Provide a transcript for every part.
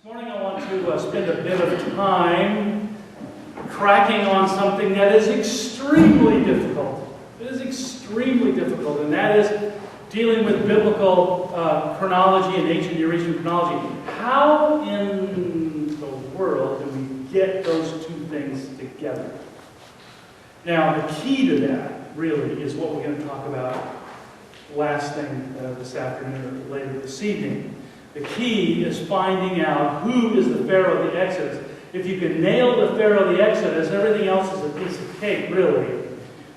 morning I want to spend a bit of time cracking on something that is extremely difficult. It is extremely difficult, and that is dealing with biblical chronology and ancient Near Eastern chronology. How in the world do we get those two things together? Now, the key to that, really, is what we're going to talk about last thing this afternoon or later this evening. The key is finding out who is the Pharaoh of the Exodus. If you can nail the Pharaoh of the Exodus, everything else is a piece of cake, really.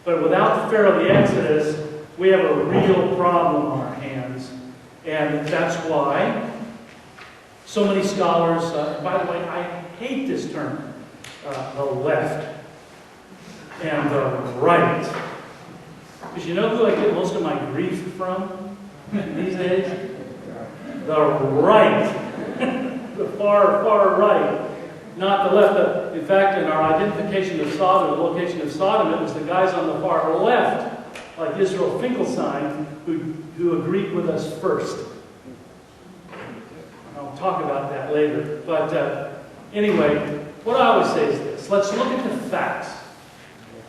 But without the Pharaoh of the Exodus, we have a real problem on our hands. And that's why so many scholars, by the way, I hate this term, the left and the right. Because you know who I get most of my grief from these days? The right. The far, far right. Not the left. In fact, in our identification of Sodom, the location of Sodom, it was the guys on the far left, like Israel Finkelstein, who agreed with us first. I'll talk about that later. But anyway, what I always say is this. Let's look at the facts.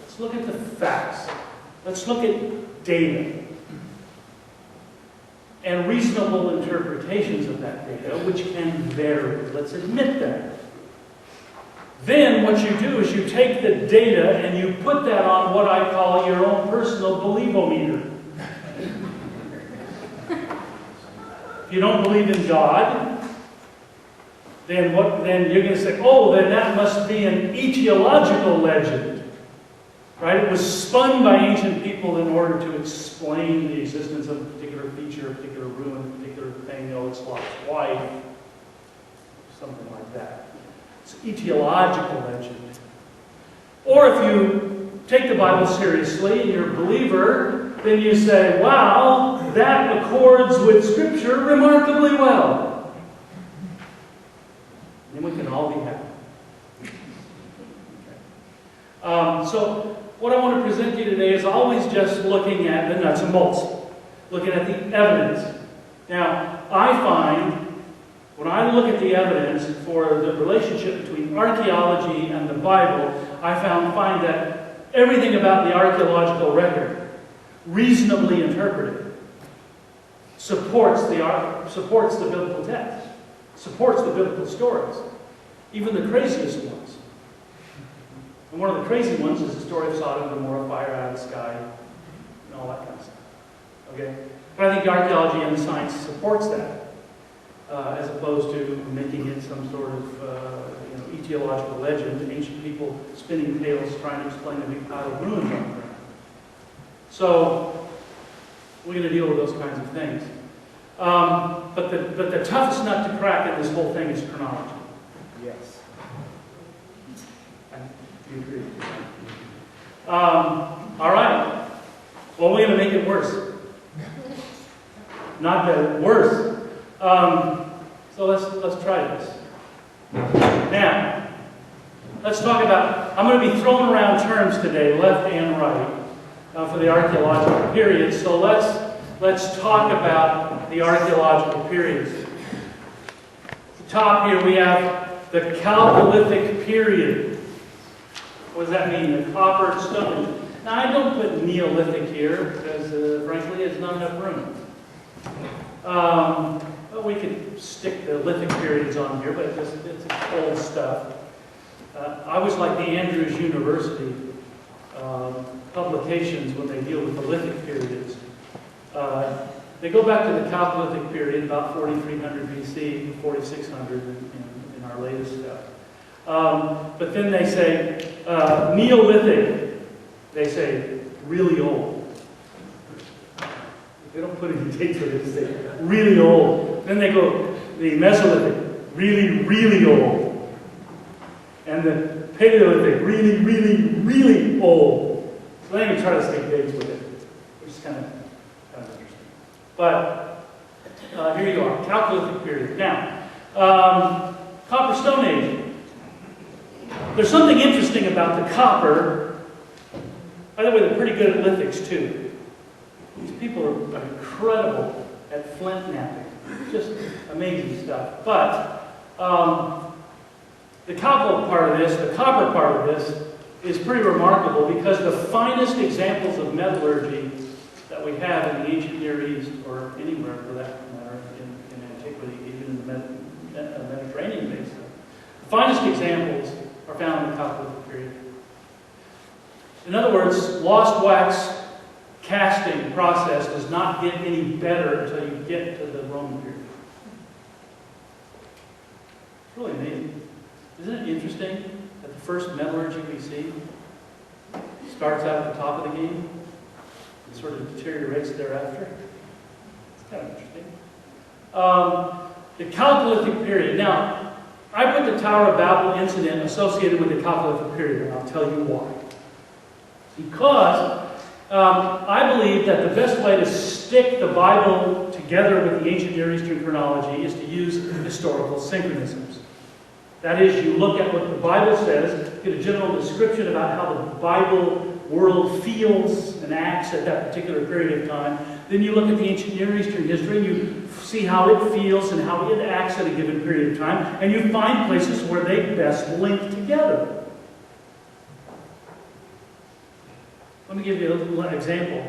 Let's look at the facts. Let's look at data and reasonable interpretations of that data, which can vary. Let's admit that. Then what you do is you take the data and you put that on what I call your own personal believometer. If you don't believe in God, then you're going to say, oh, then that must be an etiological legend. Right? It was spun by ancient people in order to explain the existence of a particular feature, a particular ruin, a particular thing, it's Lot's wife, something like that. It's etiological legend. Or if you take the Bible seriously and you're a believer, then you say, wow, that accords with Scripture remarkably well. Then we can all be happy. So what I want to present to you today is always just looking at the nuts and bolts, looking at the evidence. Now, I find, when I look at the evidence for the relationship between archaeology and the Bible, I find that everything about the archaeological record, reasonably interpreted, supports the biblical text, supports the biblical stories, even the craziest ones. And one of the crazy ones is the story of Sodom and Gomorrah, fire out of the sky, and all that kind of stuff. Okay? But I think archaeology and the science supports that, as opposed to making it some sort of etiological legend, ancient people spinning tales trying to explain a big pile of ruins on the ground. So, we're going to deal with those kinds of things. But the toughest nut to crack in this whole thing is chronology. Yes. You agree? All right. Well, we're going to make it worse. Not better, worse. So let's try this. Now, let's talk about. I'm going to be throwing around terms today, left and right, for the archaeological period. So let's talk about the archaeological periods. At the top here we have the Chalcolithic period. What does that mean? The copper stone. Now, I don't put Neolithic here because, frankly, it's not enough room. But we could stick the lithic periods on here, but it's old stuff. I always like the Andrews University publications when they deal with the lithic periods. They go back to the Chalcolithic period, about 4300 BC to 4600 in our latest stuff. But then they say Neolithic, they say really old. They don't put any dates on it, they say really old. Then they go the Mesolithic, really, really old. And the Paleolithic, really, really, really old. So they even try to stick dates with it, which is kind of interesting. But here you are, Chalcolithic period. Now, Copper Stone Age. There's something interesting about the copper. By the way, they're pretty good at lithics too. These people are incredible at flint knapping. Just amazing stuff. But The copper part of this is pretty remarkable because the finest examples of metallurgy that we have in the ancient Near East, or anywhere for that matter, in antiquity, even in the Mediterranean basin, the finest examples are found in the Copperlithic period. In other words, lost wax casting process does not get any better until you get to the Roman period. It's really amazing. Isn't it interesting that the first metallurgy we see starts out at the top of the game and sort of deteriorates thereafter? It's kind of interesting. The Chalcolithic period. Now, I put the Tower of Babel incident associated with the Chalcolithic period, and I'll tell you why. Because I believe that the best way to stick the Bible together with the ancient Near Eastern chronology is to use historical synchronisms. That is, you look at what the Bible says, get a general description about how the Bible world feels and acts at that particular period of time. Then you look at the ancient Near Eastern history and you see how it feels and how it acts at a given period of time, and you find places where they best link together. Let me give you an example.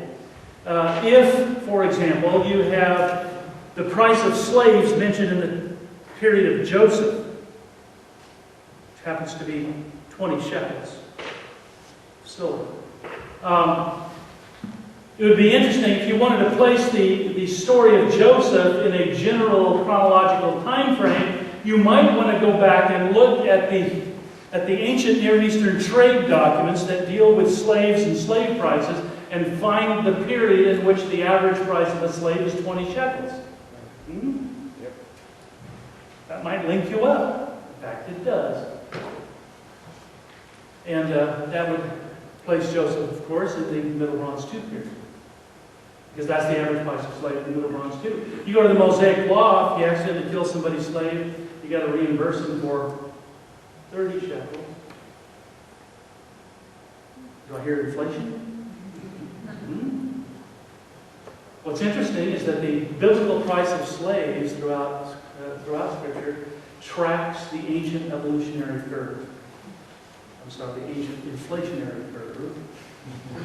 If, for example, you have the price of slaves mentioned in the period of Joseph, which happens to be 20 shekels of silver. It would be interesting if you wanted to place the story of Joseph in a general chronological time frame. You might want to go back and look at the ancient Near Eastern trade documents that deal with slaves and slave prices and find the period in which the average price of a slave is 20 shekels. Yep. That might link you up. In fact, it does. And that would place Joseph, of course, in the Middle Bronze II period. Because that's the average price of slave in the Middle Bronze II. You go to the Mosaic Law, if you accidentally kill somebody's slave, you got to reimburse them for 30 shekels. Do I hear inflation? What's interesting is that the biblical price of slaves throughout Scripture tracks the ancient evolutionary curve. I'm sorry, the ancient inflationary curve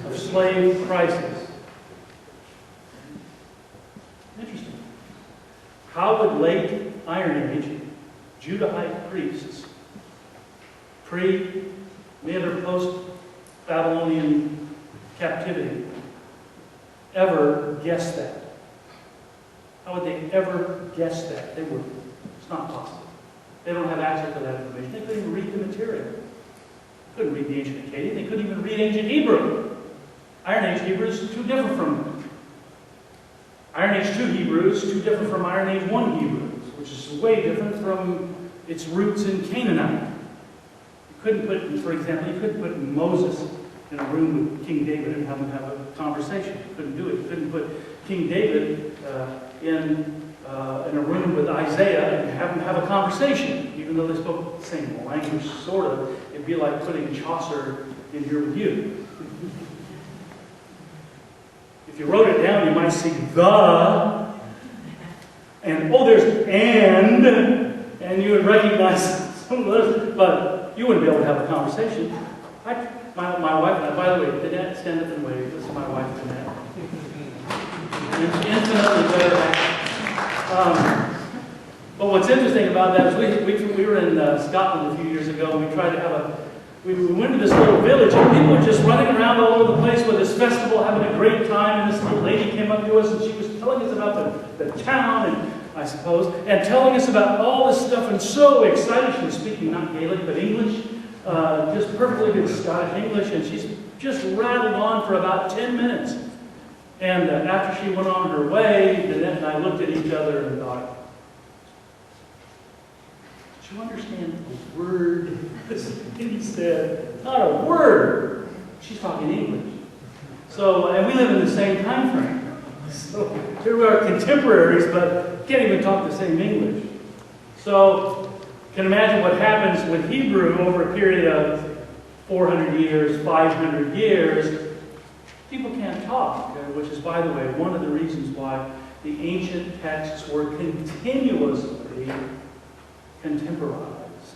of slave prices. Interesting. How would late Iron Age Judahite priests, pre, mid, or post-Babylonian captivity, ever guess that? How would they ever guess that? They wouldn't. It's not possible. They don't have access to that information. They couldn't even read the material. They couldn't read the ancient Akkadian. They couldn't even read ancient Hebrew. Iron Age Hebrew is too different from Iron Age 2 Hebrews, too different from Iron Age 1 Hebrews, which is way different from its roots in Canaanite. You couldn't put, for example, you couldn't put Moses in a room with King David and have him have a conversation. You couldn't do it. You couldn't put King David in a room with Isaiah and have him have a conversation, even though they spoke the same language, sort of. It'd be like putting Chaucer in here with you. If you wrote it down, you might see the, and oh, there's and you would recognize some of those, but you wouldn't be able to have a conversation. My wife and I, by the way, Danette, stand up and wave. This is my wife, Danette. Infinitely better. But what's interesting about that is we were in Scotland a few years ago, and we tried to have we went to this little village, and people were just running around all over the place with this festival, having a great time, and this little lady came up to us, and she was telling us about the town, and I suppose, and telling us about all this stuff, and so excited. She was speaking not Gaelic, but English, just perfectly good Scottish English, and she's just rattled on for about 10 minutes. And after she went on her way, Danette and I looked at each other and thought, did you understand a word he said? Not a word. She's talking English. So, and we live in the same time frame. So here we are contemporaries, but can't even talk the same English. So, you can imagine what happens with Hebrew over a period of 400 years, 500 years. People can't talk, which is, by the way, one of the reasons why the ancient texts were continuously contemporized.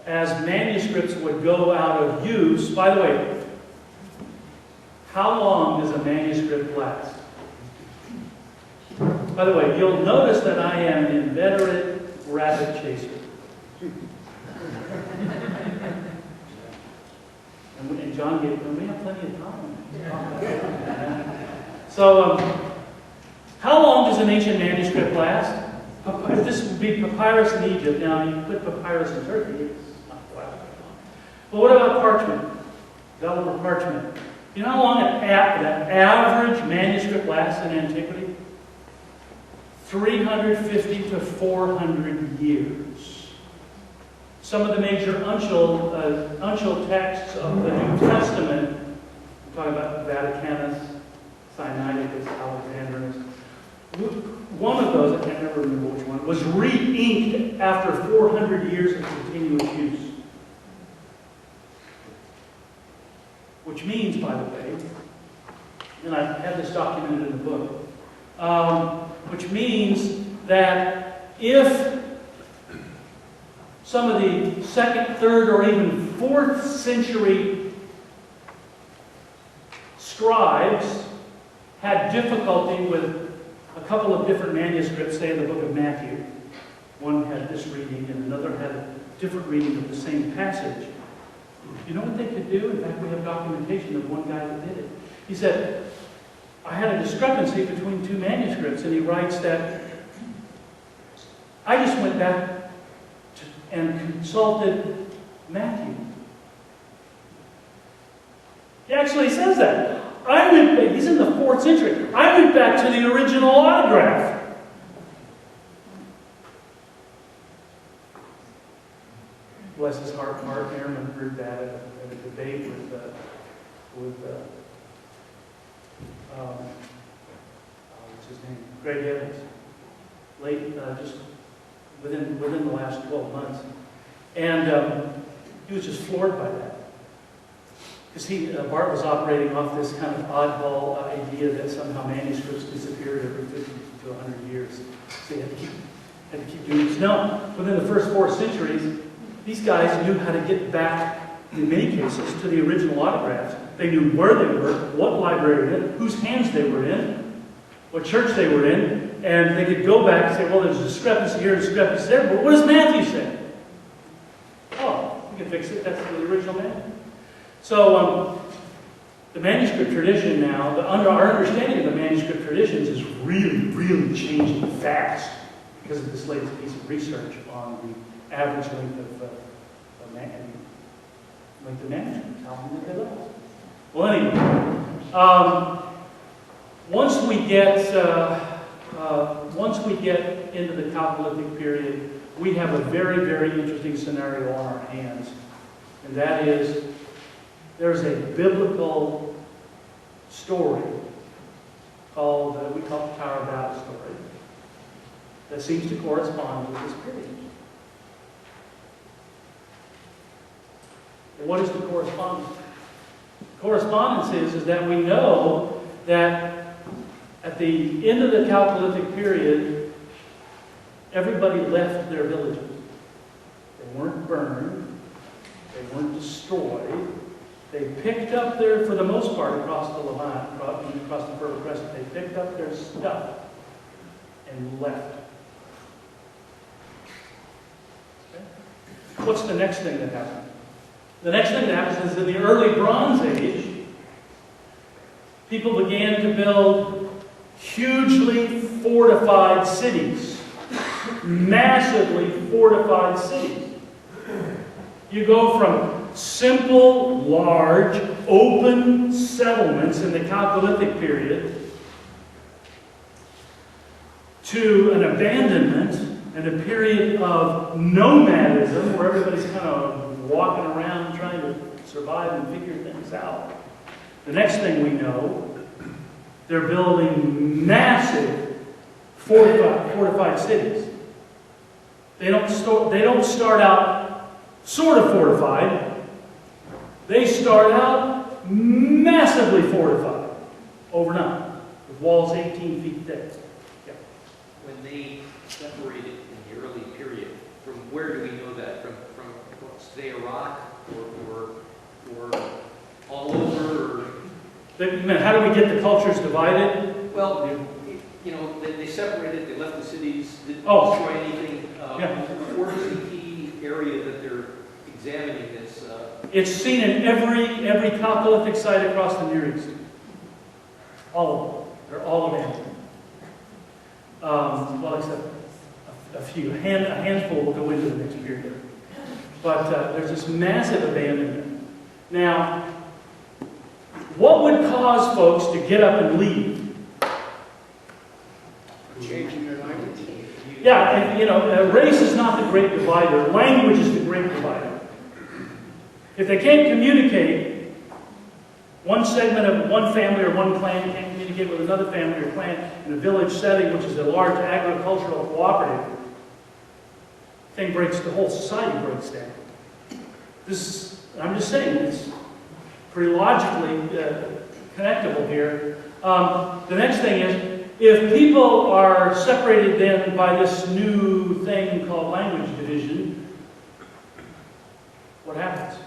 As manuscripts would go out of use, by the way, how long does a manuscript last? By the way, you'll notice that I am an inveterate rabbit chaser. And John gave me, we have plenty of time. So, how long does an ancient manuscript last? This would be papyrus in Egypt. Now, you put papyrus in Turkey, it's not quite long. But what about parchment? Vellum or parchment? You know how long an average manuscript lasts in antiquity? 350 to 400 years. Some of the major uncial texts of the New Testament, we're talking about Vaticanus, Sinaiticus, Alexandrinus. One of those, I can't remember which one, was re-inked after 400 years of continuous use. Which means, by the way, and I have this documented in the book, which means that if some of the 2nd, 3rd, or even 4th century scribes had difficulty with a couple of different manuscripts, say in the book of Matthew. One had this reading and another had a different reading of the same passage. You know what they could do? In fact, we have documentation of one guy that did it. He said, I had a discrepancy between 2 manuscripts, and he writes that I just went back and consulted Matthew. He actually says that. He's in the 4th century. I went back to the original autograph. Bless his heart, Mark Ehrman heard that at a debate with what's his name? Greg Evans. Late, just within the last 12 months. And he was just floored by that. Because Bart was operating off this kind of oddball idea that somehow manuscripts disappeared every 50 to 100 years. So he had to keep doing this. No, within the first 4 centuries, these guys knew how to get back, in many cases, to the original autographs. They knew where they were, what library they were in, whose hands they were in, what church they were in, and they could go back and say, well, there's a discrepancy here, a discrepancy there, but what does Matthew say? Oh, we can fix it. That's the original man. So, the manuscript tradition now, our understanding of the manuscript traditions is really, really changing fast because of this latest piece of research on the average length of manuscripts, how long did they last? Well, anyway, once we get into the Chalcolithic period, we have a very, very interesting scenario on our hands, and that is there's a biblical story called we call it the Tower of Babel story that seems to correspond with this period. And what is the correspondence? Correspondence is that we know that at the end of the Chalcolithic period, everybody left their villages. They weren't burned. They weren't destroyed. They picked up for the most part, across the Levant, across the Fertile Crescent, they picked up their stuff and left. Okay? What's the next thing that happened? The next thing that happens is in the early Bronze Age, people began to build hugely fortified cities. Massively fortified cities. You go from simple, large, open settlements in the Chalcolithic period to an abandonment and a period of nomadism where everybody's kind of walking around trying to survive and figure things out. The next thing we know, they're building massive fortified cities. They don't start out sort of fortified. They start out massively fortified overnight, with walls 18 feet thick. Yeah. When they separated the early period. From where do we know that? From say, Iraq, or all over? Or... How do we get the cultures divided? Well, you know, they separated, they left the cities, didn't Oh. destroy anything. Yeah. What is the key area that they're examining this? It's seen in every Chalcolithic site across the Near East. All of them. They're all abandoned. Well, except a few. A handful will go into the next period. But there's this massive abandonment. Now, what would cause folks to get up and leave? Changing their language. Yeah, and, you know, race is not the great divider. Language is the great divider. If they can't communicate, one segment of one family or one clan can't communicate with another family or clan in a village setting, which is a large agricultural cooperative, the whole society breaks down. I'm just saying, it's pretty logically connectable here. The next thing is, if people are separated then by this new thing called language division, what happens?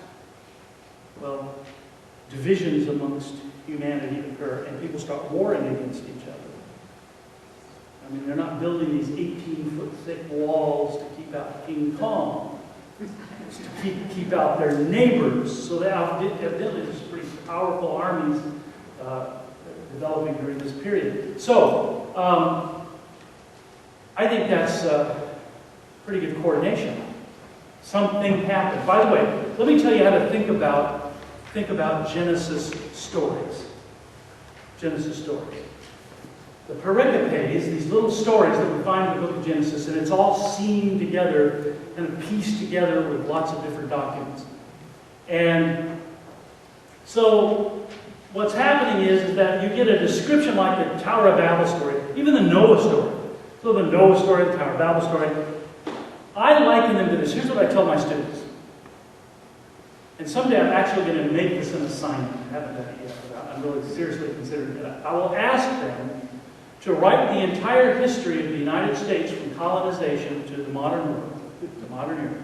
Well, divisions amongst humanity occur, and people start warring against each other. I mean, they're not building these 18-foot thick walls to keep out King Kong. It's to keep out their neighbors. So evidently there's pretty powerful armies developing during this period. So, I think that's pretty good coordination. Something happened. By the way, let me tell you how to think about Genesis stories. Genesis stories. The pericopes, these little stories that we find in the book of Genesis, and it's all seamed together and pieced together with lots of different documents. And so what's happening is that you get a description like the Tower of Babel story, even the Noah story. So the Noah story, the Tower of Babel story. I liken them to this. Here's what I tell my students. And someday I'm actually going to make this an assignment. I haven't done it yet, but I'm really seriously considering it. I will ask them to write the entire history of the United States from colonization to the modern world, the modern era,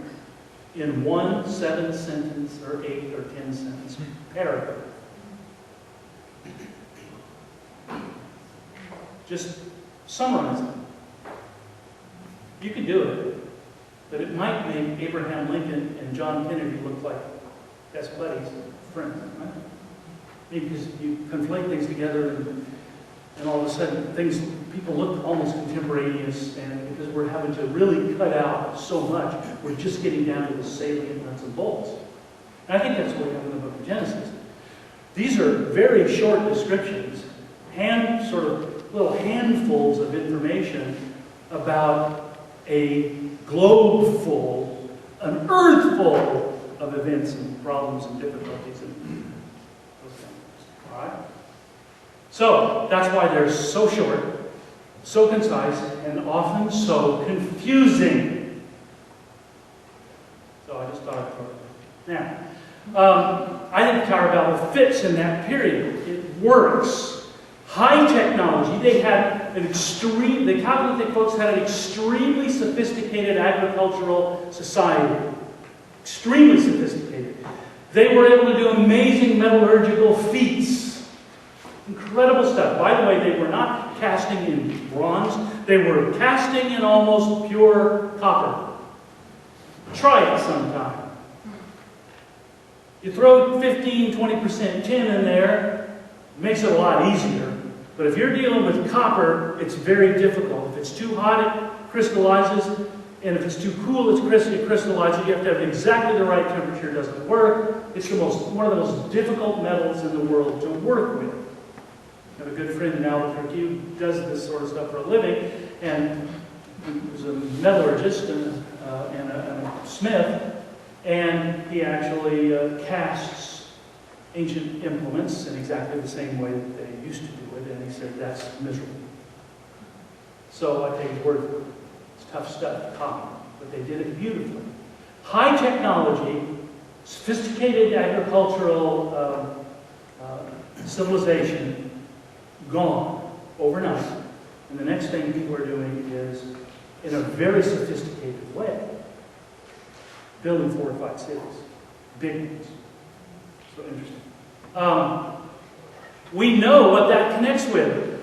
in one 7-sentence or 8 or 10-sentence paragraph. Just summarize them. You can do it, but it might make Abraham Lincoln and John Kennedy look like best buddies, friends, right? Because you conflate things together and all of a sudden people look almost contemporaneous, and because we're having to really cut out so much, we're just getting down to the salient nuts and bolts. And I think that's what we have in the book of Genesis. These are very short descriptions, sort of little handfuls of information about a globe full, an earth full of events and problems and difficulties and those things. All right? So that's why they're so short, so concise, and often so confusing. So I just thought I'd throw it in. Now, I think the Tower of Babel fits in that period. It works. High technology. They had the Chalcolithic folks had an extremely sophisticated agricultural society. Extremely sophisticated. They were able to do amazing metallurgical feats. Incredible stuff. By the way, they were not casting in bronze. They were casting in almost pure copper. Try it sometime. You throw 15, 20% tin in there, it makes it a lot easier. But if you're dealing with copper, it's very difficult. If it's too hot, it crystallizes. And if it's too cool, it crystallizes. You have to have exactly the right temperature. It doesn't work. It's one of the most difficult metals in the world to work with. I have a good friend in Albuquerque who does this sort of stuff for a living, and he was a metallurgist and a smith, and he actually casts ancient implements in exactly the same way that they used to do it, and he said that's miserable. So I take his word for it. It's tough stuff, copper, but they did it beautifully. High technology, sophisticated agricultural civilization, gone overnight. And the next thing people are doing is in a very sophisticated way, building fortified cities, big ones. So interesting. We know what that connects with.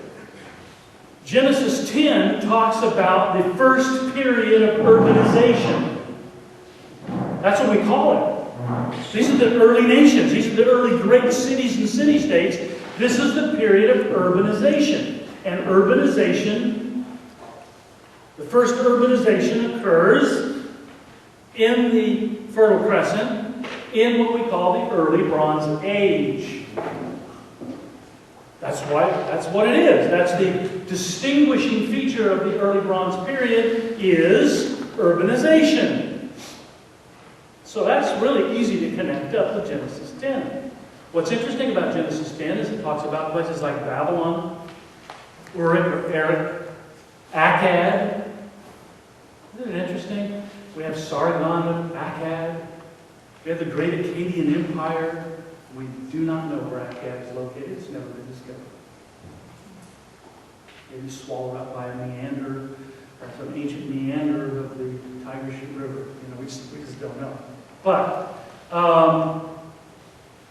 Genesis 10 talks about the first period of urbanization. That's what we call it. These are the early nations. These are the early great cities and city-states. This is the period of urbanization. And urbanization, the first urbanization occurs in the Fertile Crescent in what we call the early Bronze Age. That's what it is. That's the distinguishing feature of the early Bronze period is urbanization. So that's really easy to connect up with Genesis 10. What's interesting about Genesis 10 is it talks about places like Babylon, Uruk or Erech, Akkad. Isn't it interesting? We have Sargon, Akkad. We have the great Akkadian Empire. We do not know where Akkad is located. It's never been discovered. Maybe swallowed up by a meander, or some ancient meander of the Tigris River. We just don't know. But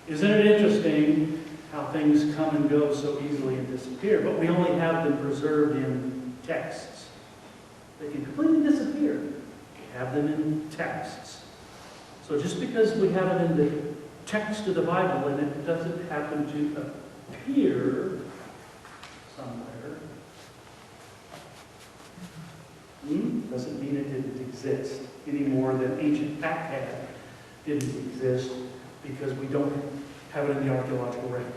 isn't it interesting how things come and go so easily and disappear? But we only have them preserved in texts. They can completely disappear. We have them in texts. So just because we have it in the text of the Bible and it doesn't happen to appear somewhere, doesn't mean it didn't exist any more than ancient Akkad didn't exist, because we don't have it in the archaeological record.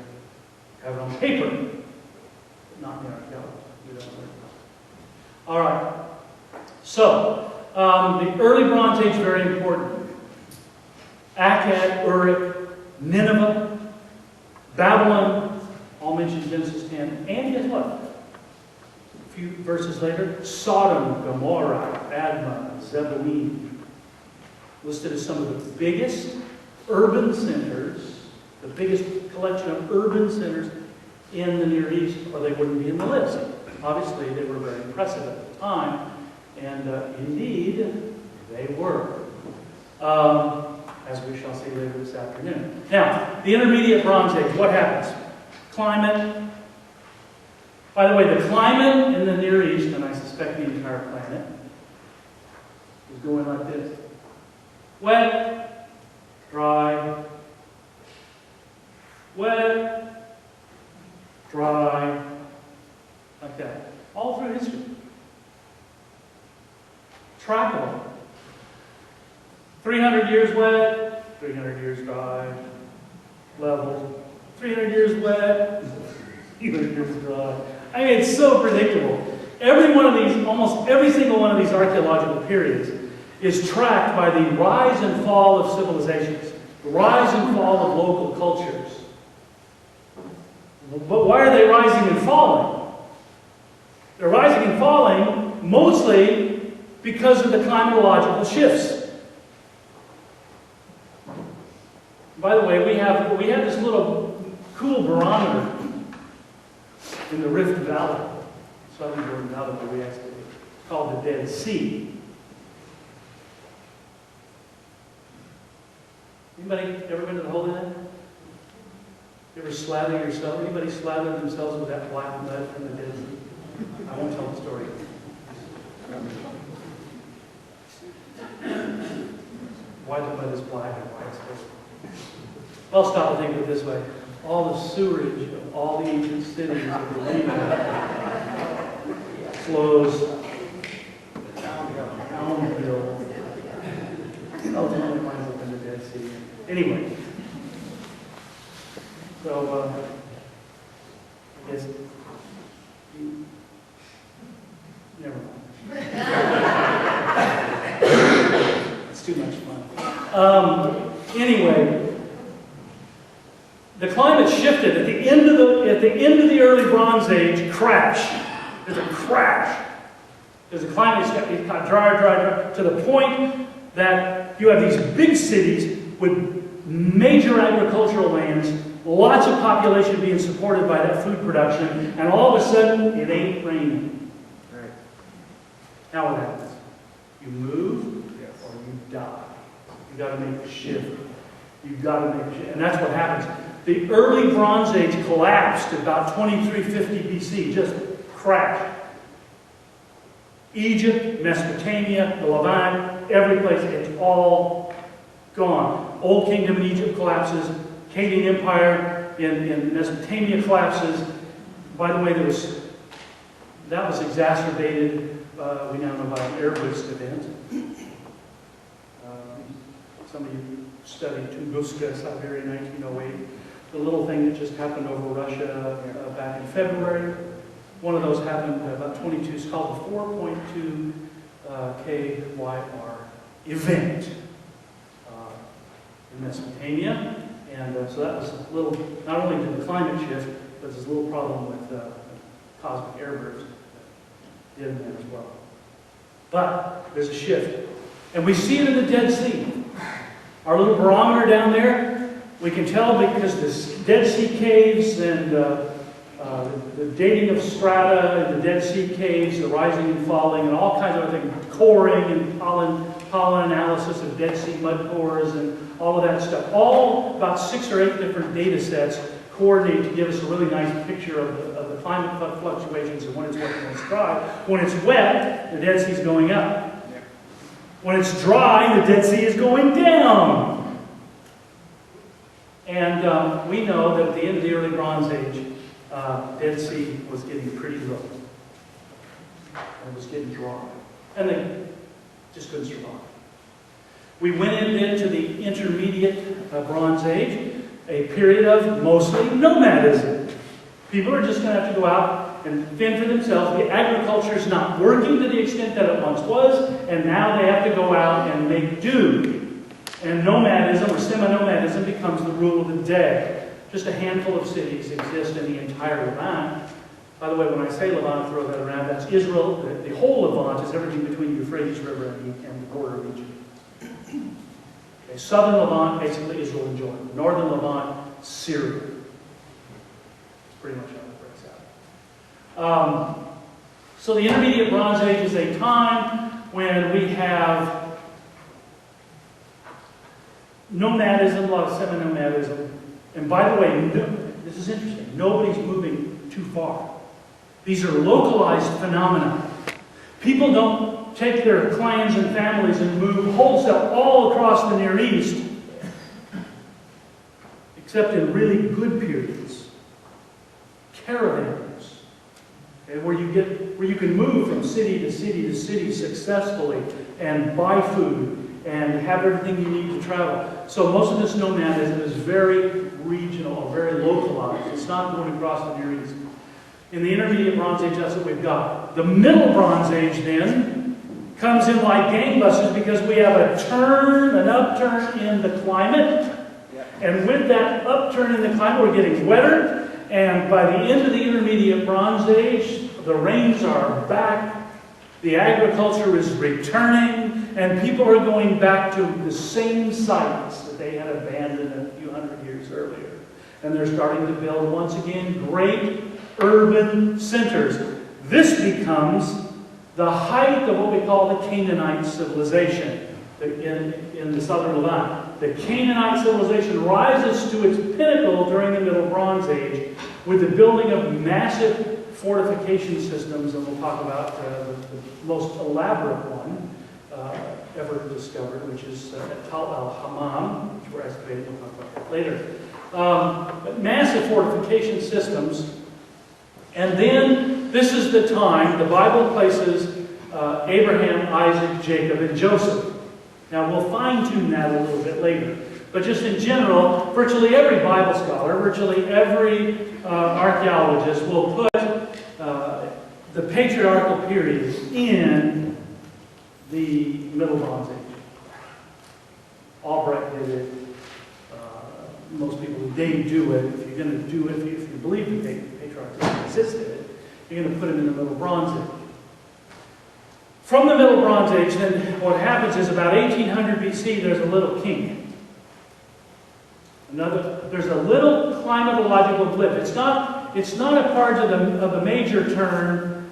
We have it on paper, but not in the archaeology. We don't know. All right. So, the early Bronze Age, very important. Akkad, Uruk, Nineveh, Babylon, all mentioned in Genesis 10. And guess what? A few verses later, Sodom, Gomorrah, Admah, Zeboim, listed as some of the biggest urban centers, the biggest collection of urban centers in the Near East, or they wouldn't be in the list. Obviously, they were very impressive at the time, and indeed, they were. As we shall see later this afternoon. Now, the intermediate Bronze Age, what happens? Climate. By the way, the climate in the Near East, and I suspect the entire planet, is going like this. Wet, dry, wet, dry, like that. All through history. Trackable. 300 years wet, 300 years dry, level. 300 years wet, 300 years dry. I mean, it's so predictable. Every one of these, almost every single one of these archaeological periods is tracked by the rise and fall of civilizations, the rise and fall of local cultures. But why are they rising and falling? They're rising and falling mostly because of the climatological shifts. By the way, we have this little cool barometer in the Rift Valley, southern Jordan Valley, where we excavate. It's called the Dead Sea. Anybody ever been to the Holy Land? You ever slather yourself? Anybody slather themselves with that black mud from the Dead Sea? I won't tell the story. Why the mud is black and why it's gold. I'll stop and think of it this way. All the sewerage of all the ancient cities of the region flows Avondale and ultimately winds up in the Dead Sea. Anyway, so I guess never mind. It's too much fun. Anyway. The climate shifted at the end of the early Bronze Age. Crash. There's a crash. There's a climate it got drier, to the point that you have these big cities with major agricultural lands, lots of population being supported by that food production, and all of a sudden it ain't raining. Now what happens? You move or you die. You've got to make a shift. You've got to make a shift. And that's what happens. The early Bronze Age collapsed at about 2350 BC, just crashed. Egypt, Mesopotamia, the Levant, every place, it's all gone. Old Kingdom in Egypt collapses. Akkadian Empire in Mesopotamia collapses. By the way, that was exacerbated, we now know, by an Arabist event. Some of you studied Tunguska, Siberia, 1908. The little thing that just happened over Russia back in February. One of those happened about 22. It's called the 4.2 KYR event in Mesopotamia. And so that was a little, not only did the climate shift, but there's a little problem with cosmic airbursts that did in there as well. But there's a shift. And we see it in the Dead Sea. Our little barometer down there, we can tell because the Dead Sea caves and the dating of strata in the Dead Sea caves, the rising and falling, and all kinds of other things, coring and pollen analysis of Dead Sea mud cores and all of that stuff. All about 6 or 8 different data sets coordinate to give us a really nice picture of the climate fluctuations and when it's wet and when it's dry. When it's wet, the Dead Sea is going up. When it's dry, the Dead Sea is going down. And we know that at the end of the early Bronze Age, Dead Sea was getting pretty low. And it was getting dry. And they just couldn't survive. We went into the intermediate Bronze Age, a period of mostly nomadism. People are just going to have to go out and fend for themselves. The agriculture is not working to the extent that it once was, and now they have to go out and make do. And nomadism, or semi-nomadism, becomes the rule of the day. Just a handful of cities exist in the entire Levant. By the way, when I say Levant, throw that around, that's Israel. The whole Levant is everything between the Euphrates River and the border of Egypt. Okay, southern Levant, basically Israel and Jordan. Northern Levant, Syria. It's pretty much how it breaks out. So the Intermediate Bronze Age is a time when we have nomadism, a lot of semi-nomadism. And by the way, this is interesting, nobody's moving too far. These are localized phenomena. People don't take their clans and families and move wholesale all across the Near East, except in really good periods. Caravans, okay, where you can move from city to city to city successfully and buy food and have everything you need to travel. So most of this nomadism is very regional or very localized. It's not going across the Near East. In the Intermediate Bronze Age, that's what we've got. The Middle Bronze Age, then, comes in like gangbusters because we have an upturn in the climate. And with that upturn in the climate, we're getting wetter. And by the end of the Intermediate Bronze Age, the rains are back. The agriculture is returning. And people are going back to the same sites that they had abandoned a few hundred years earlier. And they're starting to build, once again, great urban centers. This becomes the height of what we call the Canaanite civilization in the southern Levant. The Canaanite civilization rises to its pinnacle during the Middle Bronze Age with the building of massive fortification systems, and we'll talk about the most elaborate one ever discovered, which is Tal al-Hammam, which we're excavating. We'll talk about that later. But massive fortification systems. And then, this is the time the Bible places Abraham, Isaac, Jacob, and Joseph. Now, we'll fine-tune that a little bit later. But just in general, virtually every Bible scholar, virtually every archaeologist will put the patriarchal period in the Middle Bronze Age. Albright did it. Most people who didn't do it, if you're going to do it, if you believe the patriarchs existed, you're going to put them in the Middle Bronze Age. From the Middle Bronze Age, then, what happens is about 1800 BC, there's a little kink. There's a little climatological blip. It's not a part of the major turn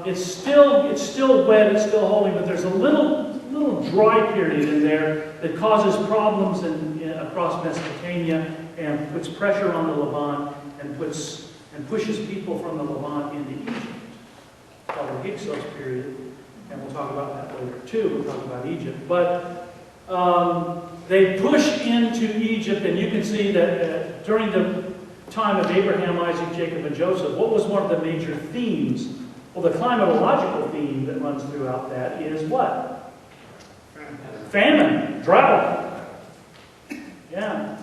it's still wet, it's still holding, but there's a little dry period in there that causes problems across Mesopotamia and puts pressure on the Levant and pushes people from the Levant into Egypt. It's called the Hyksos period, and we'll talk about that later too. We'll talk about Egypt. But they push into Egypt, and you can see that during the time of Abraham, Isaac, Jacob, and Joseph, what was one of the major themes? Well, the climatological theme that runs throughout that is what? Famine, drought. Yeah.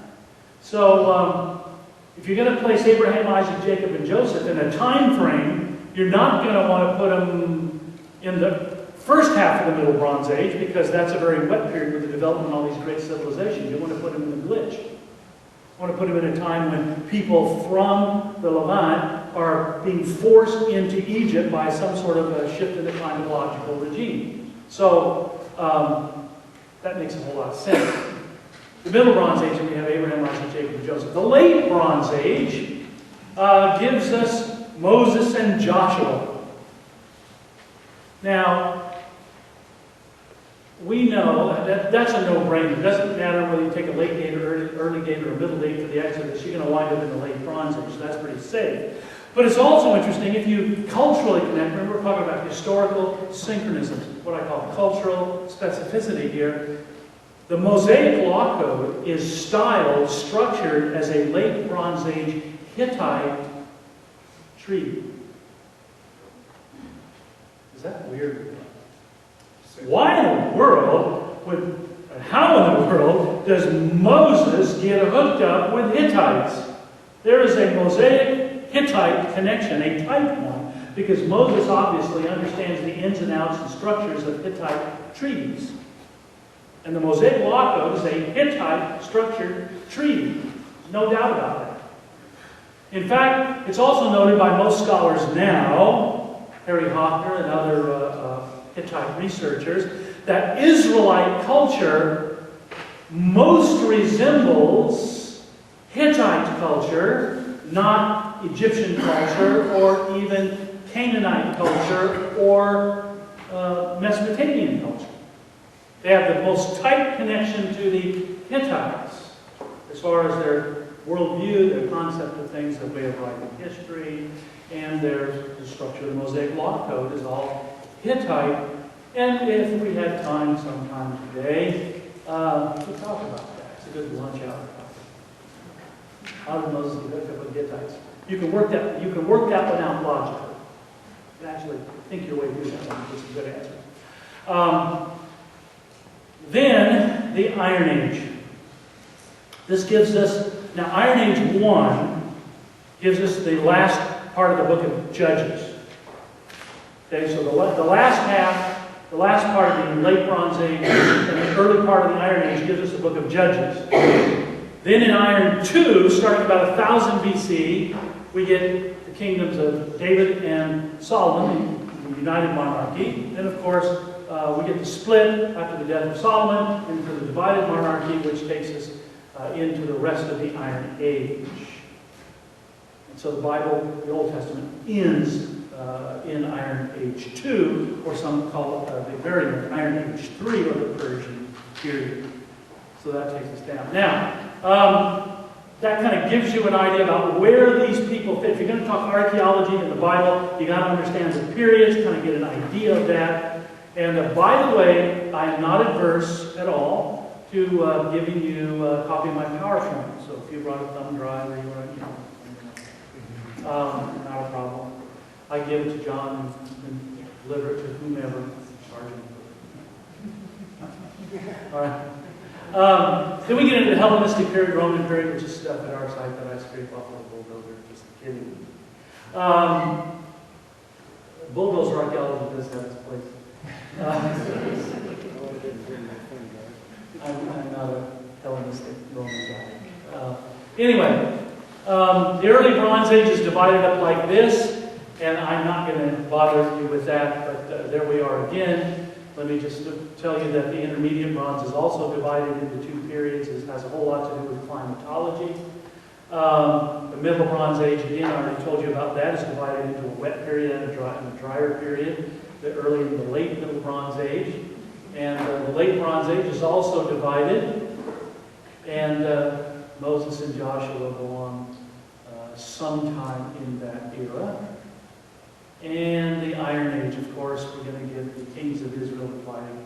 So, if you're going to place Abraham, Isaac, Jacob, and Joseph in a time frame, you're not going to want to put them in the first half of the Middle Bronze Age, because that's a very wet period with the development of all these great civilizations. You want to put them in the glitch. You want to put them in a time when people from the Levant are being forced into Egypt by some sort of a shift in the climatological regime. So, that makes a whole lot of sense. The Middle Bronze Age, we have Abraham, Isaac, Jacob, and Joseph. The Late Bronze Age gives us Moses and Joshua. Now, we know that's a no-brainer. It doesn't matter whether you take a late date or early date or a middle date for the Exodus, you're going to wind up in the Late Bronze Age, so that's pretty safe. But it's also interesting if you culturally connect. Remember, we're talking about historical synchronism, what I call cultural specificity here. The Mosaic Law Code is styled, structured as a Late Bronze Age Hittite treaty. Is that weird? Why in the world how in the world does Moses get hooked up with Hittites? There is a Mosaic Hittite connection, a type one, because Moses obviously understands the ins and outs and structures of Hittite treaties. And the Mosaic Law Code is a Hittite structured treaty. No doubt about that. In fact, it's also noted by most scholars now, Harry Hoffner and other Hittite researchers, that Israelite culture most resembles Hittite culture, not Egyptian culture, or even Canaanite culture, or Mesopotamian culture. They have the most tight connection to the Hittites as far as their worldview, their concept of things, their way of writing history, and the structure of the Mosaic Law Code is all Hittite. And if we had time sometime today, we'll talk about that. It's a good lunch hour topic. How did Moses get hooked up with Hittites? You can work that one out logically. You can actually think your way through that one and get some good answers. Then, the Iron Age. This gives us, now Iron Age 1 gives us the last part of the book of Judges. Okay, so the last part of the Late Bronze Age and the early part of the Iron Age gives us the book of Judges. Then in Iron 2, starting about 1000 BC, we get the kingdoms of David and Solomon, the united monarchy. Then, of course, we get the split after the death of Solomon into the divided monarchy, which takes us into the rest of the Iron Age. And so the Bible, the Old Testament, ends in Iron Age 2, or some call it the variant, Iron Age 3, or the Persian period. So that takes us down. Now, that kind of gives you an idea about where these people fit. If you're going to talk archaeology in the Bible, you got to understand the periods, kind of get an idea of that. And by the way, I am not adverse at all to giving you a copy of my PowerPoint. So if you brought a thumb drive or you want to, not a problem. I give it to John and deliver it to whomever. All right. Then we get into the Hellenistic period, Roman period, which is stuff at our site that I scrape off of a bulldozer. Just kidding. Bulldozer archaeology does have its place. I'm not a Hellenistic Roman guy. Anyway, the early Bronze Age is divided up like this, and I'm not going to bother you with that, but there we are again. Let me just tell you that the Intermediate Bronze is also divided into two periods. It has a whole lot to do with climatology. The Middle Bronze Age, again, I already told you about that, is divided into a wet period and a drier period, the early and the late Middle Bronze Age. And the late Bronze Age is also divided, and Moses and Joshua go on sometime in that era. And the Iron Age, of course, we're going to give the kings of Israel dividing,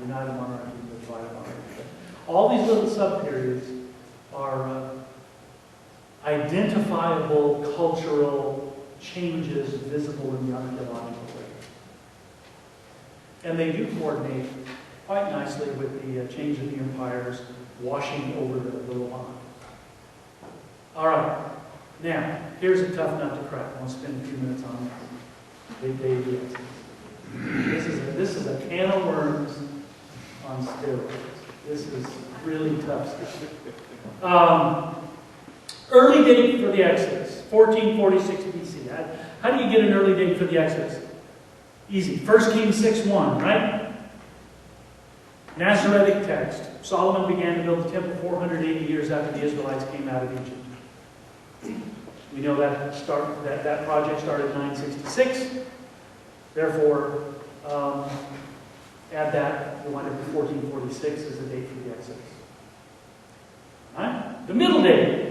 united monarchy, divided monarchy. All these little sub-periods are identifiable cultural changes visible in the archaeological record. And they do coordinate quite nicely with the change of the empires washing over the Levant. All right. Now, here's a tough nut to crack. I want to spend a few minutes on this. Big baby. This is a can of worms on steroids. This is really tough stuff. Early date for the Exodus, 1446 BC. How do you get an early date for the Exodus? Easy. 1 Kings 6:1, right? Masoretic text. Solomon began to build the temple 480 years after the Israelites came out of Egypt. We know that project started in 966. Therefore, add that. We'll wind up with 1446 as the date for the Exodus. All right? The middle date.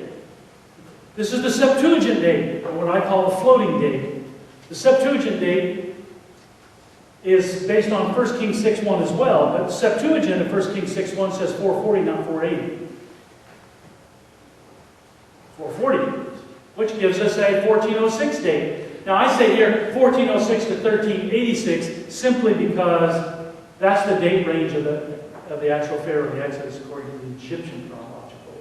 This is the Septuagint date, or what I call the floating date. The Septuagint date is based on 1 Kings 6:1 as well, but Septuagint of 1 Kings 6:1 says 440, not 480. 440, which gives us a 1406 date. Now I say here 1406 to 1386 simply because that's the date range of the actual Pharaoh of the Exodus according to the Egyptian chronological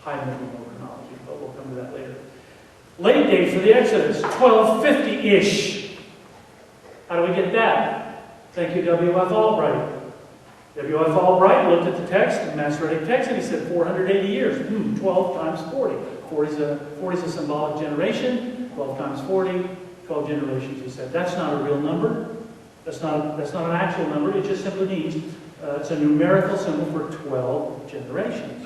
high medieval chronology, but we'll come to that later. Late date for the Exodus, 1250-ish. How do we get that? Thank you, W.F. Albright. W.F. Albright looked at the text, the Masoretic text, and he said 480 years. 12 times 40. 40 is a symbolic generation. 12 times 40, 12 generations, he said. That's not a real number. That's not an actual number. It just simply means it's a numerical symbol for 12 generations.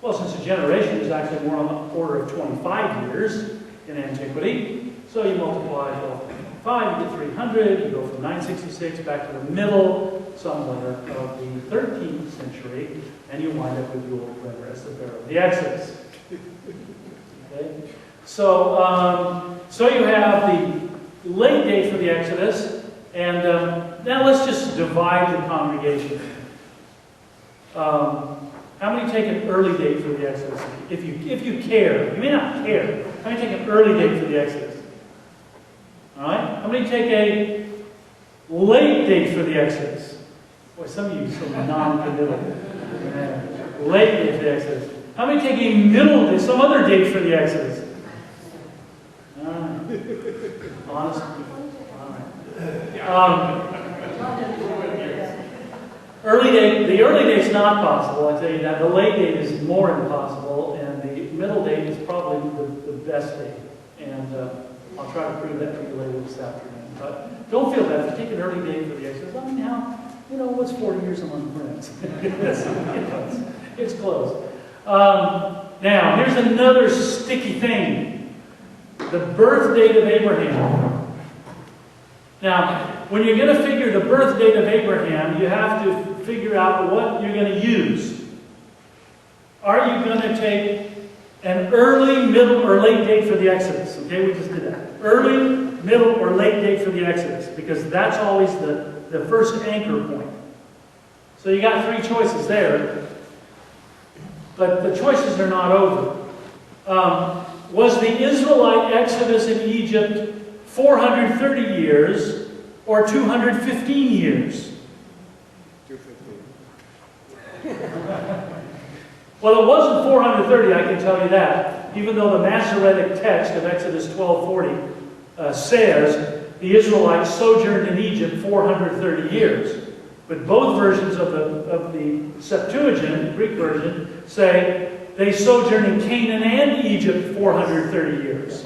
Well, since a generation is actually more on the order of 25 years in antiquity, so you multiply 12 times 5, you get 300, you go from 966 back to the middle somewhere of the 13th century, and you wind up with your rest of the Exodus. Okay? So you have the late date for the Exodus, and now let's just divide the congregation. How many take an early date for the Exodus? If you care, you may not care. How many take an early date for the Exodus? All right. How many take a late date for the Exodus? Boy, some of you are so non-committal. Late date for the Exodus. How many take a middle date, some other date for the Exodus? All right. Honest. All right. Early date. The early date is not possible. I tell you that. The late date is more impossible, and the middle date is probably the best date. And I'll try to prove that for you later this afternoon. But don't feel bad if you take an early date for the Exodus. I mean, what's 40 years among friends? It's close. Now, here's another sticky thing. The birth date of Abraham. Now, when you're going to figure the birth date of Abraham, you have to figure out what you're going to use. Are you going to take an early, middle, or late date for the Exodus? Okay, we just did that. Early, middle, or late date for the Exodus, because that's always the first anchor point. So you got three choices there, but the choices are not over. Was the Israelite Exodus in Egypt 430 years or 215 years? 215. Well, it wasn't 430, I can tell you that, even though the Masoretic text of Exodus 12:40 says the Israelites sojourned in Egypt 430 years. But both versions of the Septuagint, the Greek version, say they sojourned in Canaan and Egypt 430 years.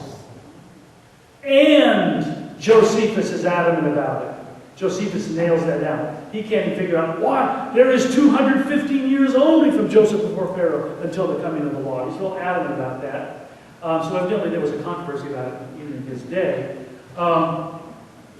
And Josephus is adamant about it. Josephus nails that down. He can't even figure out why. There is 215 years only from Joseph before Pharaoh until the coming of the law. He's real adamant about that. So evidently there was a controversy about it even in his day.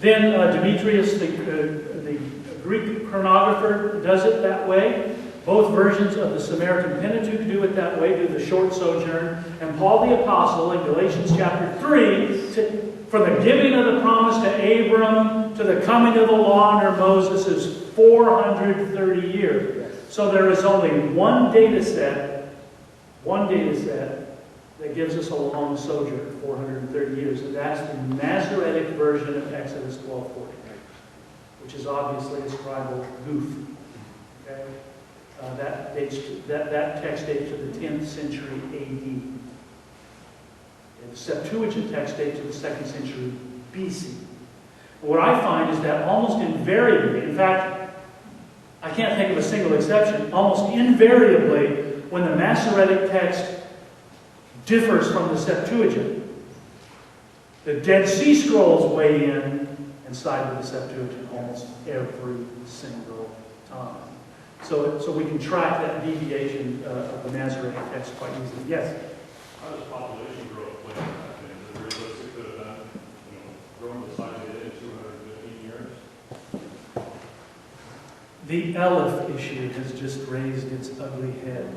Then Demetrius, the Greek chronographer, does it that way. Both versions of the Samaritan Pentateuch do it that way, do the short sojourn. And Paul the Apostle in Galatians chapter 3, for the giving of the promise to Abram, to the coming of the law under Moses, is 430 years. So there is only one data set that gives us a long sojourn, 430 years. And that's the Masoretic version of Exodus 12:40, which is obviously a scribal goof. Okay? That text dates to the 10th century A.D. The Septuagint text dates to the 2nd century B.C. What I find is that almost invariably, in fact, I can't think of a single exception, almost invariably, when the Masoretic text differs from the Septuagint, the Dead Sea Scrolls weigh in and side with the Septuagint almost every single time. So we can track that deviation of the Masoretic text quite easily. Yes? How does population growth play in that? Is it realistic that event, growing the size it did in 215 years? The Aleph issue has just raised its ugly head.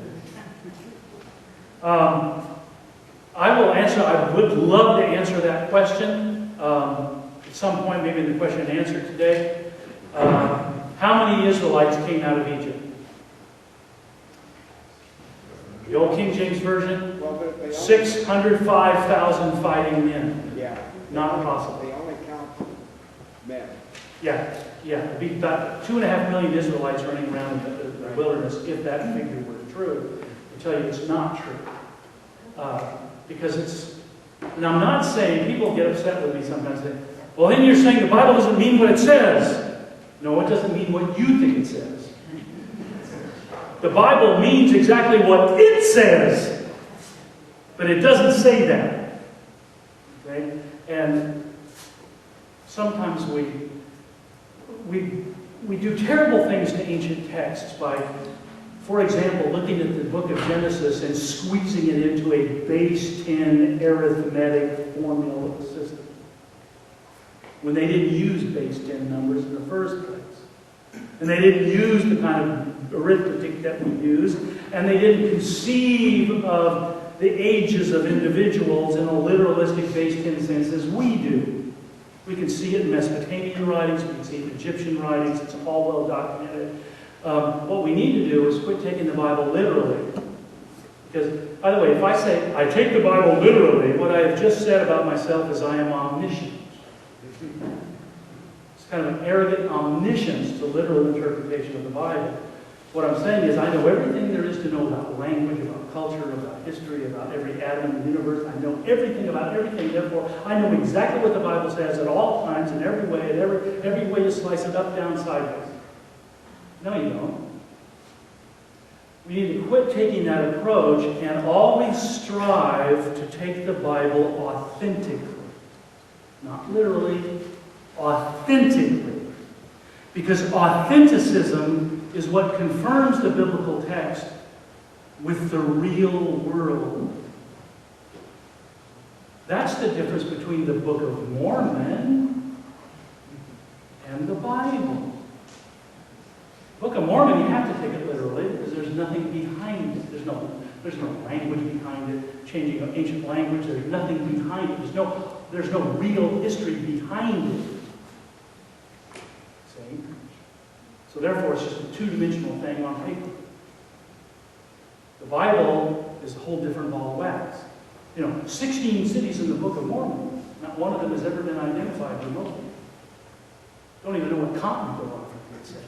I will answer, I would love to answer that question at some point, maybe in the question and answer today. How many Israelites came out of Egypt? The old King James Version? 605,000 fighting men. Yeah. Not possible. They only count men. Yeah. It'd be about 2.5 million Israelites running around the wilderness if that figure were true. I tell you, it's not true. Because it's, and I'm not saying, people get upset with me sometimes, say, well, then you're saying the Bible doesn't mean what it says. No, it doesn't mean what you think it says. The Bible means exactly what it says, but it doesn't say that. Okay? And sometimes we do terrible things to ancient texts by, for example, looking at the book of Genesis and squeezing it into a base 10 arithmetic formula system, when they didn't use base 10 numbers in the first place. And they didn't use the kind of arithmetic that we use, and they didn't conceive of the ages of individuals in a literalistic base 10 sense as we do. We can see it in Mesopotamian writings, we can see it in Egyptian writings, it's all well documented. What we need to do is quit taking the Bible literally. Because, by the way, if I say, I take the Bible literally, what I have just said about myself is I am omniscient. It's kind of an arrogant omniscience to literal interpretation of the Bible. What I'm saying is I know everything there is to know about language, about culture, about history, about every atom in the universe. I know everything about everything. Therefore, I know exactly what the Bible says at all times, in every way, and every way you slice it up, down, sideways. No, you don't. We need to quit taking that approach and always strive to take the Bible authentically. Not literally, authentically. Because authenticism is what confirms the biblical text with the real world. That's the difference between the Book of Mormon and the Bible. Book of Mormon, you have to take it literally because there's nothing behind it. There's no language behind it, changing of ancient language. There's nothing behind it. There's no real history behind it. See? So therefore, it's just a two-dimensional thing on paper. The Bible is a whole different ball of wax. 16 cities in the Book of Mormon. Not one of them has ever been identified remotely. Don't even know what continent they're on, for God's sake.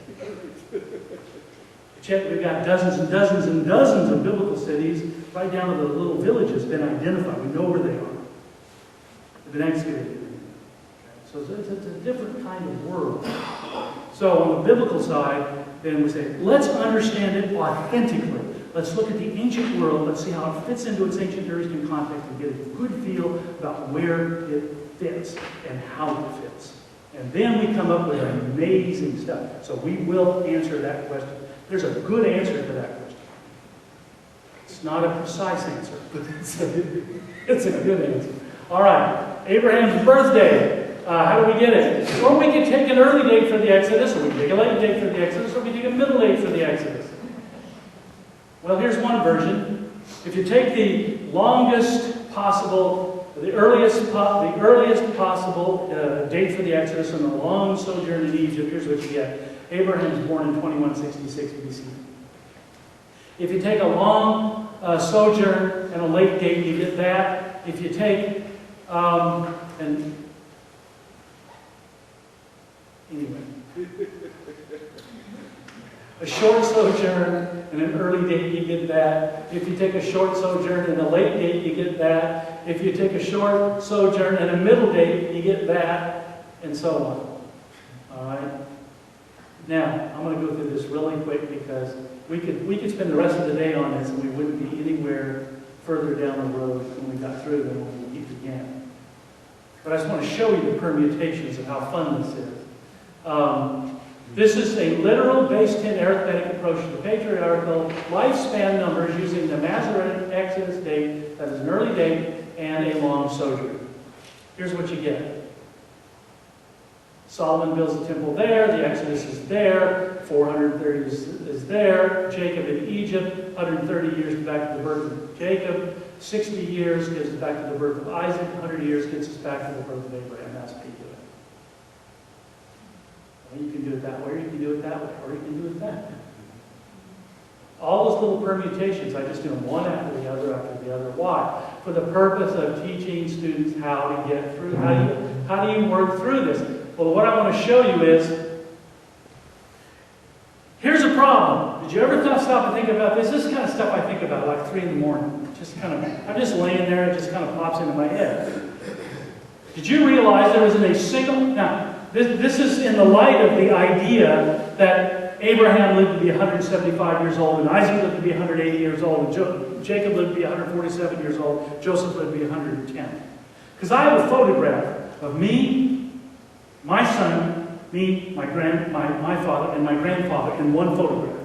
But yet we've got dozens and dozens and dozens of biblical cities, right down to the little villages, been identified. We know where they are. They've been excavated. So it's a different kind of world. So on the biblical side, then we say, let's understand it authentically. Let's look at the ancient world. Let's see how it fits into its ancient Near context and get a good feel about where it fits and how it fits. And then we come up with amazing stuff. So we will answer that question. There's a good answer to that question. It's not a precise answer, but it's a good answer. All right, Abraham's birthday. How do we get it? Well, we can take an early date for the Exodus, or we can take a late date for the Exodus, or we can take a middle date for the Exodus. Well, here's one version. If you take the longest possible, the earliest possible date for the Exodus and the long sojourn in Egypt, here's what you get. Abraham was born in 2166 BC. If you take a long sojourn and a late date, you get that. If you take, anyway, a short sojourn and an early date, you get that. If you take a short sojourn and a late date, you get that. If you take a short sojourn and a middle date, you get that, and so on. All right? Now, I'm going to go through this really quick because we could spend the rest of the day on this and we wouldn't be anywhere further down the road when we got through than when we began. But I just want to show you the permutations of how fun this is. This is a literal base 10 arithmetic approach to the patriarchal lifespan numbers using the Masoretic Exodus date, that is an early date, and a long sojourn. Here's what you get. Solomon builds the temple there, the Exodus is there, 430 is there, Jacob in Egypt, 130 years back to the birth of Jacob, 60 years gets us back to the birth of Isaac, 100 years gets us back to the birth of Abraham. That's how you do it. Well, you can do it that way, or you can do it that way, or you can do it that way. All those little permutations, I just do them one after the other after the other. Why? For the purpose of teaching students how to get through, how do you work through this? Well, what I want to show you is, here's a problem. Did you ever stop and think about this? This is the kind of stuff I think about like 3 in the morning. I'm just laying there, it just kind of pops into my head. Did you realize there wasn't a single... Now, this is in the light of the idea that Abraham lived to be 175 years old, and Isaac lived to be 180 years old, and Jacob lived to be 147 years old, Joseph lived to be 110. Because I have a photograph of me, my son, me, my father, and my grandfather in one photograph.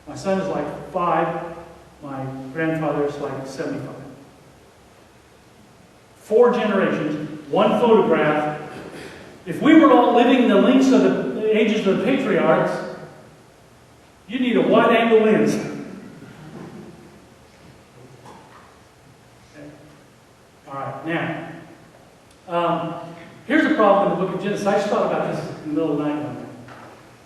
My son is like 5, my grandfather is like 75. 4 generations, one photograph. If we were all living the lengths of the ages of the patriarchs, you need a wide-angle lens. Okay. All right, now, here's a problem in the book of Genesis. I just thought about this in the middle of the night one day.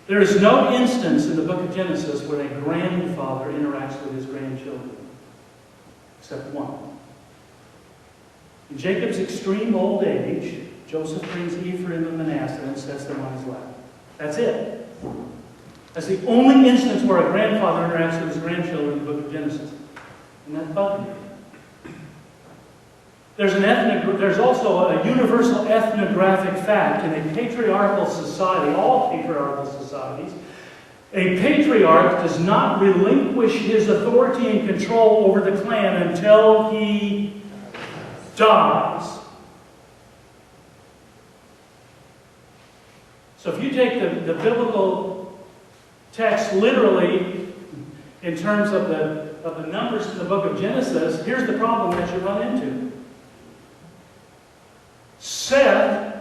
There is no instance in the book of Genesis where a grandfather interacts with his grandchildren, except one. In Jacob's extreme old age, Joseph brings Ephraim and Manasseh and sets them on his lap. That's it. That's the only instance where a grandfather interacts with his grandchildren in the book of Genesis. And that's bugging me. There's also a universal ethnographic fact in a patriarchal society, all patriarchal societies. A patriarch does not relinquish his authority and control over the clan until he dies. So if you take the biblical text literally in terms of the numbers in the book of Genesis, here's the problem that you run into. Shem,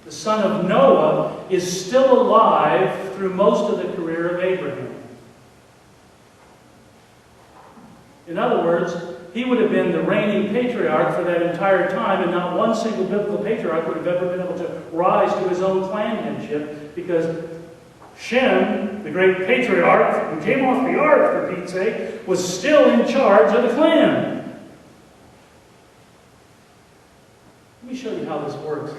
the son of Noah, is still alive through most of the career of Abraham. In other words, he would have been the reigning patriarch for that entire time, and not one single biblical patriarch would have ever been able to rise to his own clanship, because Shem, the great patriarch who came off the ark, for Pete's sake, was still in charge of the clan. Let me show you how this works.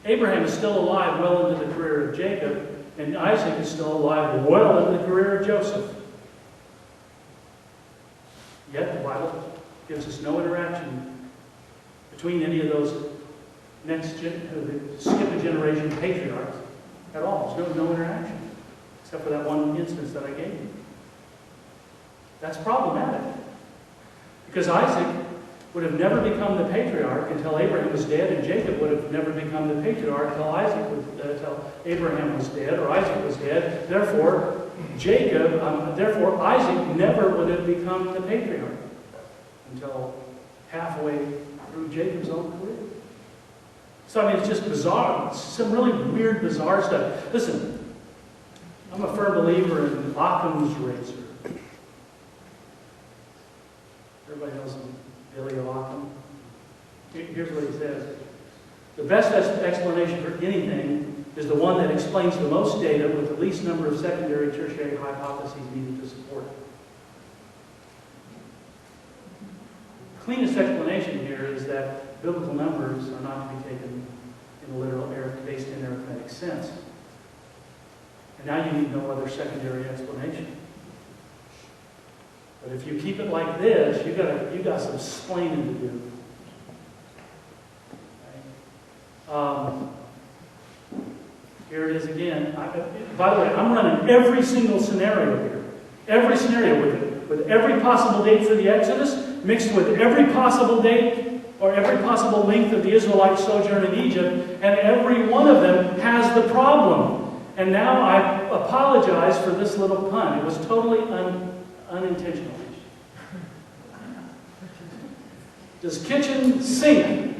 Abraham is still alive well into the career of Jacob, and Isaac is still alive well into the career of Joseph. Yet the Bible gives us no interaction between any of those skip a generation patriarchs at all. There's no interaction, except for that one instance that I gave you. That's problematic. Because Isaac would have never become the patriarch until Abraham was dead, and Jacob would have never become the patriarch until Abraham was dead, or Isaac was dead. Therefore, Isaac never would have become the patriarch until halfway through Jacob's own career. So, I mean, it's just bizarre. It's some really weird, bizarre stuff. Listen, I'm a firm believer in Occam's razor. Everybody knows Billy Occam. Here's what he says. The best explanation for anything is the one that explains the most data with the least number of secondary, tertiary hypotheses needed to support it. The cleanest explanation here is that biblical numbers are not to be taken in a literal, based in arithmetic sense. And now you need no other secondary explanation. But if you keep it like this, you got some explaining to do. Okay. Here it is again. By the way, I'm running every single scenario here. Every scenario with every possible date for the Exodus, mixed with every possible date or every possible length of the Israelite sojourn in Egypt, and every one of them has the problem. And now I apologize for this little pun. It was totally unintentional. Does Kitchen sink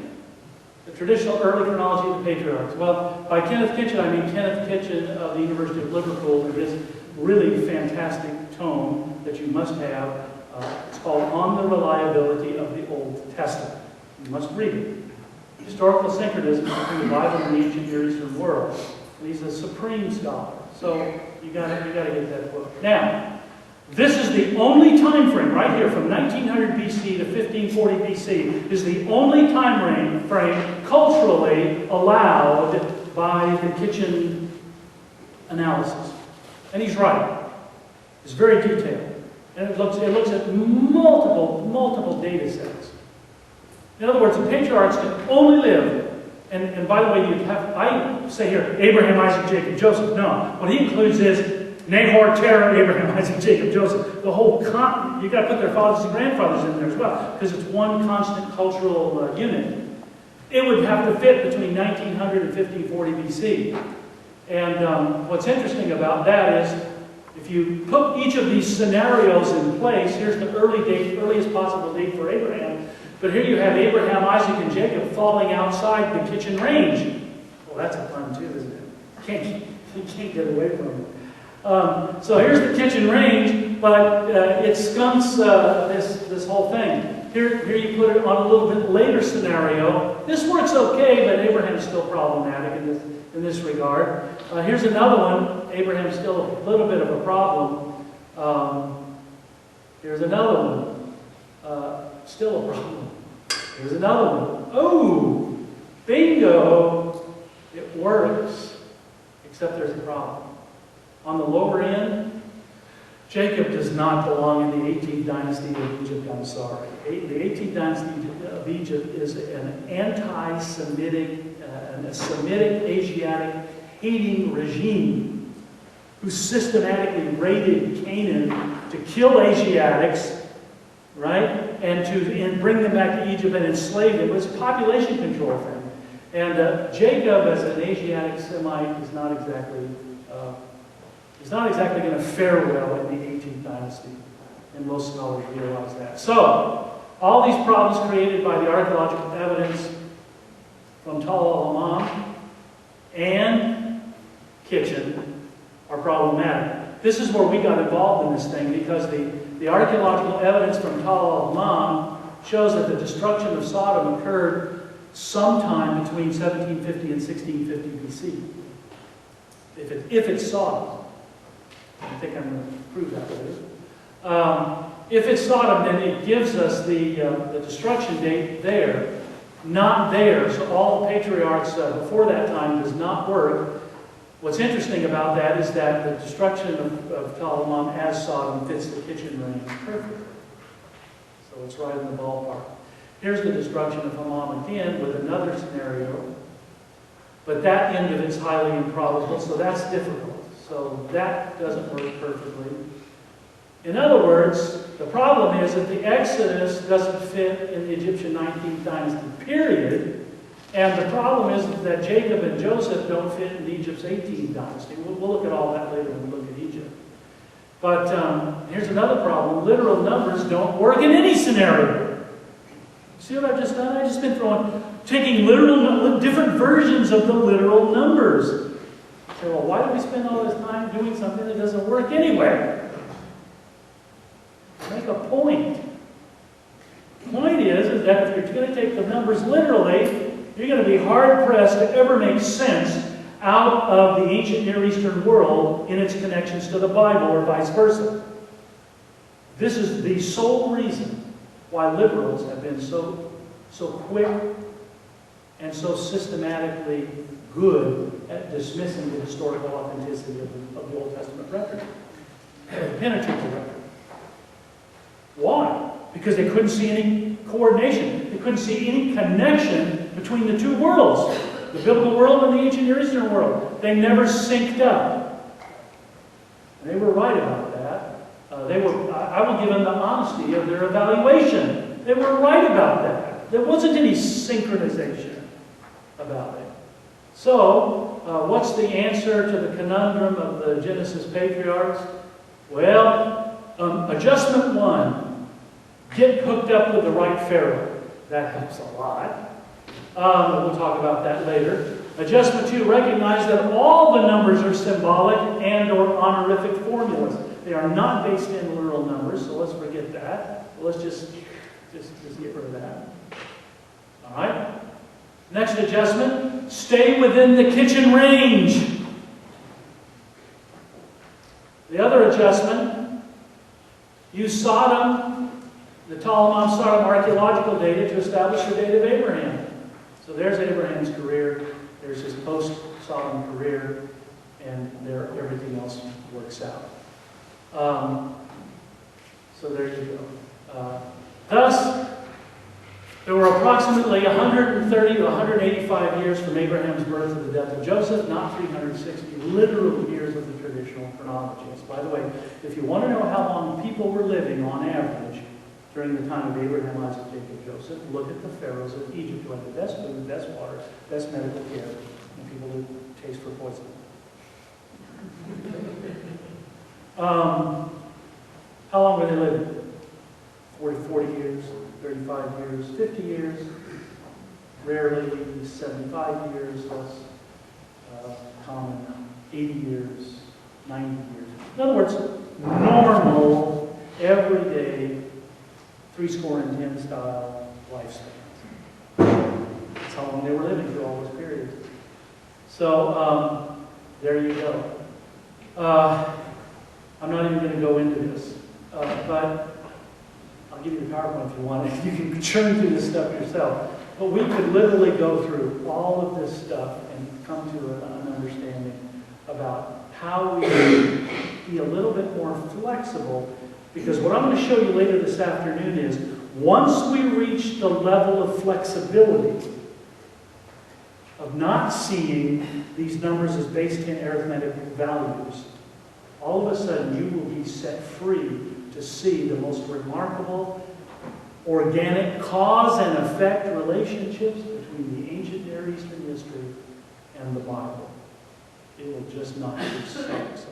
the traditional early chronology of the patriarchs? Well, by Kenneth Kitchen, I mean Kenneth Kitchen of the University of Liverpool, and his really fantastic tome that you must have. It's called On the Reliability of the Old Testament. You must read it. Historical synchronism between the Bible and the ancient Near Eastern world. And he's a supreme scholar. So you got to get that book. Now, this is the only time frame right here from 1900 BC to 1540 BC is the only time frame culturally allowed by the Kitchen analysis. And he's right. It's very detailed. And it looks at multiple data sets. In other words, the patriarchs can only live, and by the way, I say here, Abraham, Isaac, Jacob, Joseph. No. What he includes is Nahor, Terah, Abraham, Isaac, Jacob, Joseph. The whole continent. You've got to put their fathers and grandfathers in there as well, because it's one constant cultural unit. It would have to fit between 1900 and 1540 BC. And what's interesting about that is, if you put each of these scenarios in place, here's the earliest possible date for Abraham. But here you have Abraham, Isaac, and Jacob falling outside the Kitchen range. Well, that's a pun too, isn't it? You can't get away from it. So here's the Kitchen range, but it skunks this whole thing. Here you put it on a little bit later scenario. This works okay, but Abraham's still problematic in this regard. Here's another one. Abraham's still a little bit of a problem. Here's another one. Still a problem. Here's another one. Oh, bingo! It works, except there's a problem. On the lower end, Jacob does not belong in the 18th dynasty of Egypt. I'm sorry. The 18th dynasty of Egypt is an anti-Semitic, a Semitic Asiatic hating regime who systematically raided Canaan to kill Asiatics, right? And bring them back to Egypt and enslave them. It was a population control thing. And Jacob, as an Asiatic Semite, is not exactly going to fare well in the 18th dynasty. And most scholars realize that. So, all these problems created by the archaeological evidence from Tal al-Amam and Kitchen are problematic. This is where we got involved in this thing, because the archaeological evidence from Tal al-Amam shows that the destruction of Sodom occurred sometime between 1750 and 1650 BC. If it's Sodom. I think I'm going to prove that later. If it's Sodom, then it gives us the destruction date there, not there. So all the patriarchs before that time does not work. What's interesting about that is that the destruction of Tal al-Amam as Sodom fits the Kitchen range perfectly. So it's right in the ballpark. Here's the destruction of Hammam again with another scenario. But that end of it's highly improbable, so that's difficult. So that doesn't work perfectly. In other words, the problem is that the Exodus doesn't fit in the Egyptian 19th dynasty period, and the problem is that Jacob and Joseph don't fit in Egypt's 18th dynasty. We'll look at all that later when we look at Egypt. But here's another problem. Literal numbers don't work in any scenario. See what I've just done? I've just been taking different versions of the literal numbers. Say, well, why do we spend all this time doing something that doesn't work anyway? Make a point. The point is that if you're going to take the numbers literally, you're going to be hard-pressed to ever make sense out of the ancient Near Eastern world in its connections to the Bible or vice versa. This is the sole reason why liberals have been so quick and so systematically good at dismissing the historical authenticity of the Old Testament record, the Pentateuch record. Why? Because they couldn't see any coordination. They couldn't see any connection between the two worlds, the biblical world and the ancient Near Eastern world. They never synced up. And they were right about that. I will give them the honesty of their evaluation. They were right about that. There wasn't any synchronization about it. So, what's the answer to the conundrum of the Genesis patriarchs? Well, adjustment 1. Get hooked up with the right pharaoh. That helps a lot. We'll talk about that later. Adjustment 2, recognize that all the numbers are symbolic and or honorific formulas. They are not based in literal numbers, so let's forget that. Let's just get rid of that. All right? Next adjustment, stay within the kitchen range. The other adjustment, use Sodom, the Ptolemaic-Sodom archaeological data to establish the date of Abraham. So there's Abraham's career, there's his post-Sodom career, and everything else works out. So there you go. Thus, there were approximately 130 to 185 years from Abraham's birth to the death of Joseph, not 360 literal years of the traditional chronologies. By the way, if you want to know how long people were living on average during the time of Abraham, Isaac, Jacob, Joseph, look at the pharaohs of Egypt who had the best food, best water, best medical care, and people with taste for poison. How long were they living? 40 years, 35 years, 50 years, rarely 75 years, less common, 80 years, 90 years. In other words, normal, everyday, 70 style lifespans. That's how long they were living through all those periods. So, there you go. I'm not even going to go into this, but I'll give you the PowerPoint if you want it. You can churn through this stuff yourself. But we could literally go through all of this stuff and come to an understanding about how we can be a little bit more flexible. Because what I'm going to show you later this afternoon is, once we reach the level of flexibility of not seeing these numbers as based in arithmetic values, all of a sudden you will be set free to see the most remarkable organic cause and effect relationships between the ancient Near Eastern history and the Bible. It will just knock your socks